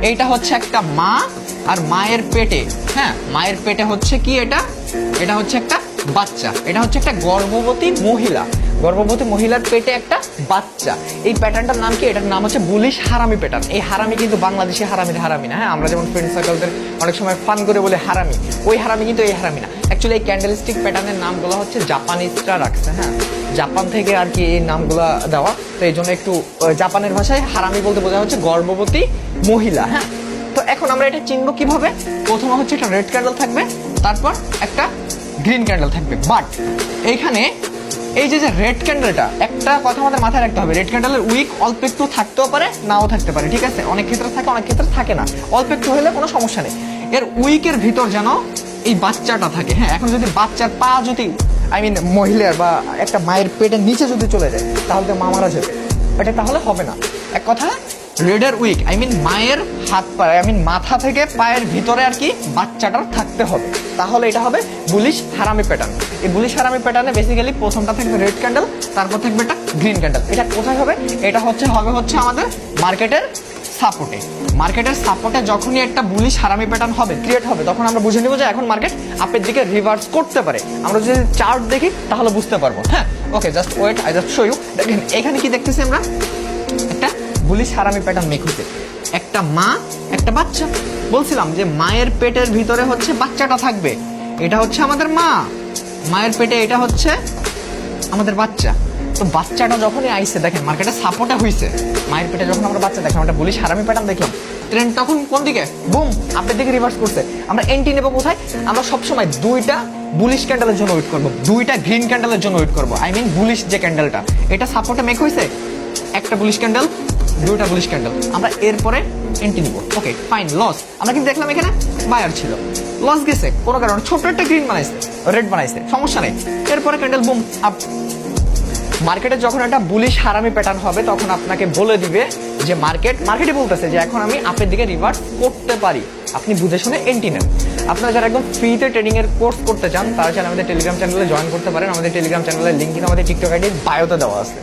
এইটা হচ্ছে একটা মা, আর মায়ের পেটে, হ্যাঁ মায়ের পেটে হচ্ছে কি এটা, এটা হচ্ছে একটা বাচ্চা, এটা হচ্ছে একটা গর্ভবতী মহিলা, গর্ভবতী মহিলার পেটে একটা বাচ্চা। এই প্যাটার্নটার নাম কি? এটার নাম হচ্ছে বুলিশ হারামি প্যাটার্ন। এই হারামি কিন্তু বাংলাদেশি হারামির হারামি না, হ্যাঁ আমরা যেমন ফ্রেন্ড সার্কেলদের অনেক সময় ফান করে বলে হারামি, ওই হারামি কিন্তু এই হারামি না। অ্যাকচুয়ালি এই ক্যান্ডেলস্টিক প্যাটার্নের নামগুলো হচ্ছে জাপানিজরা রাখছে, হ্যাঁ জাপান থেকে আর কি এই নামগুলো দেওয়া, তো এই জন্য একটু জাপানের ভাষায় হারামি বলতে বোঝা হচ্ছে গর্ভবতী মহিলা। হ্যাঁ, তো এখন আমরা এটা চিনবো কিভাবে? প্রথমে হচ্ছে একটা রেড ক্যান্ডেল থাকবে, তারপর একটা গ্রিন ক্যান্ডেল থাকবে। বাট এইখানে এই যে রেড ক্যান্ডেলটা, একটা কথা আমাদের মাথায় রাখতে হবে, রেড ক্যান্ডেলের উইক অল্প একটু থাকতেও পারে, নাও থাকতে পারে, ঠিক আছে? অনেক ক্ষেত্রে থাকে, অনেক ক্ষেত্রে থাকে না। অল্প একটু হলে কোনো সমস্যা নেই। এর উইকের ভিতর যেন এই বাচ্চাটা থাকে। হ্যাঁ, এখন যদি বাচ্চার পা যদি মহিলার বা একটা মায়ের পেটের নিচে যদি চলে যায়, তাহলে তো মা মারা যাবে, এটা তাহলে হবে না। এক কথা, রেডের উইক মায়ের হাত পা মাথা থেকে পায়ের ভিতরে আর কি বাচ্চাটার থাকতে হবে, তাহলে এটা হবে বুলিশ হারামি প্যাটার্ন। এই বুলিশ হারামি প্যাটার্নে বেসিক্যালি প্রথমটা থাকবে রেড ক্যান্ডেল, তারপর থাকবে একটা গ্রিন ক্যান্ডেল। এটা কোথায় হবে? এটা হচ্ছে আমাদের মার্কেটের সাপোর্টে। মার্কেটের সাপোর্টে যখনই একটা বুলিশ হারামি প্যাটার্ন হবে, ক্রিয়েট হবে, তখন আমরা বুঝে নিব যে এখন মার্কেট আপের দিকে রিভার্স করতে পারে। আমরা যদি চার্ট দেখি তাহলে বুঝতে পারবো। হ্যাঁ, okay, just wait, I just show you. দেখেন এখানে কি দেখতেছি আমরা, একটা বুলিশ হারামি প্যাটার্ন মেক হচ্ছে, একটা মা একটা বাচ্চা। বলছিলাম যে মায়ের পেটের ভিতরে হচ্ছে বাচ্চাটা থাকবে, এটা হচ্ছে আমাদের মা, মায়ের পেটে এটা হচ্ছে আমাদের বাচ্চা। তো বাচ্চাটা যখনই আইসে, দেখেন মার্কেটে সাপোর্টে হইছে, মায়ের পেটে যখন আমরা বাচ্চা দেখলাম, একটা বুলিশ হারামি প্যাটার্ন দেখলাম, ট্রেন্ড তখন কোন দিকে? বুম, আপের দিকে রিভার্স করছে। আমরা এন্ট্রি নেবো কোথায়? আমরা সবসময় দুইটা বুলিশ ক্যান্ডেলের জন্য ওয়েট করবো, দুইটা গ্রিন ক্যান্ডেলের জন্য ওয়েট করবো। বুলিশ যে ক্যান্ডেলটা, এটা সাপোর্টে মেক হয়েছে, একটা বুলিশ ক্যান্ডেল, দুইটা বুলিশ ক্যান্ডেল, আমরা এরপরে এন্ট্রি নিব। Okay fine, loss. আমরা কিন্তু দেখলাম এখানে বায়ার ছিল, লস গেছে কোনো কারণে, ছোট একটা গ্রিন বানাইছে, রেড বানাইছে, সমস্যা নেই। এরপরে ক্যান্ডেল বুম আপ। মার্কেটে যখন একটা বুলিশ হারামি প্যাটার্ন হবে, তখন আপনাকে বলে দিবে যে মার্কেটে বলতেছে যে এখন আমি আপের দিকে রিভার্স করতে পারি, আপনি বুঝে শুনে এন্ট্রি নেন। আপনারা যারা একদম ফ্রিতে ট্রেডিং এর কোর্স করতে চান, তারা চাইলে আমাদের টেলিগ্রাম চ্যানেলে জয়েন করতে পারেন। আমাদের টেলিগ্রাম চ্যানেলের লিঙ্ক কিন্তু আমাদের টিকটক আইডির বায়োতে দেওয়া আছে।